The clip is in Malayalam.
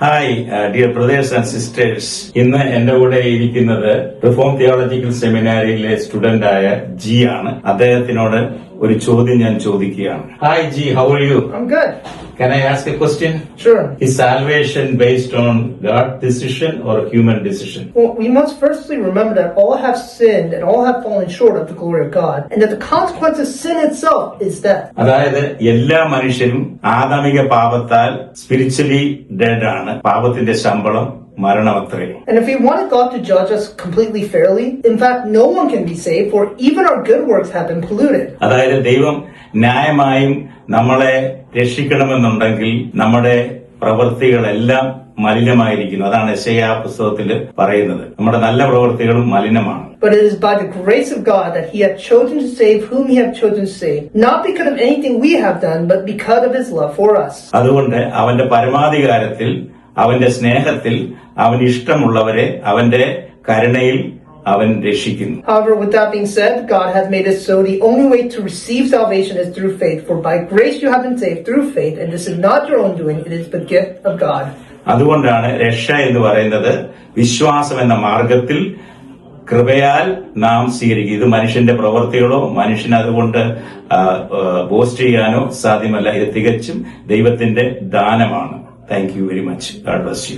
Hi dear brothers and sisters. ഇന്ന് എന്റെ കൂടെ ഇരിക്കുന്നത് റിഫോം തിയോളജിക്കൽ സെമിനാരിയിലെ സ്റ്റുഡന്റ് ആയ ജി ആണ്. അദ്ദേഹത്തിനോട് ഒരു ചോദ്യം ഞാൻ ചോദിക്കുകയാണ്. Hi G, how are you? I'm good. Can I ask a question? Sure. Is salvation based on God's decision or human decision? Well, we must firstly remember that all have sinned and all have fallen short of the glory of God, and that the consequence of sin itself is death. അതായത് എല്ലാ മനുഷ്യരും ആദാമിക പാപത്താൽ സ്പിരിച്വലി ഡെഡ് ആണ്. പാപത്തിന്റെ ശമ്പളം മരണമത്രേ. And if we wanted God to judge us completely fairly, in fact, no one can be saved, for even our good works have been polluted. അതായത് ദൈവം ന്യായമായും നമ്മളെ രക്ഷിക്കണമെന്നുണ്ടെങ്കിൽ നമ്മുടെ പ്രവൃത്തികളെല്ലാം മലിനമായിരിക്കുന്നു. അതാണ് യെശയ്യാ പുസ്തകത്തിൽ പറയുന്നത്. നമ്മുടെ നല്ല പ്രവൃത്തികളും മലിനമാണ്. But it is by the grace of God that He hath chosen to save whom He hath chosen to save, not because of anything we have done, but because of His love for us. അതുകൊണ്ട് അവന്റെ പരമാധികാരത്തിൽ, അവന്റെ സ്നേഹത്തിൽ, അവന് ഇഷ്ടമുള്ളവരെ അവന്റെ കരുണയിൽ അവൻ രക്ഷിക്കുന്നു. However, with that being said, God has made it so the only way to receive salvation is through faith. For by grace you have been saved through faith, and this is not your own doing; it is the gift of God. അതുകൊണ്ടാണ് രക്ഷ എന്ന് പറയുന്നത് വിശ്വാസം എന്ന മാർഗത്തിൽ കൃപയാൽ നാം സ്വീകരിക്കും. ഇത് മനുഷ്യന്റെ പ്രവൃത്തികളോ മനുഷ്യന് അതുകൊണ്ട് ബോസ്റ്റ് ചെയ്യാനോ സാധ്യമല്ല. ഇത് തികച്ചും ദൈവത്തിന്റെ ദാനമാണ്. Thank you very much. God bless you.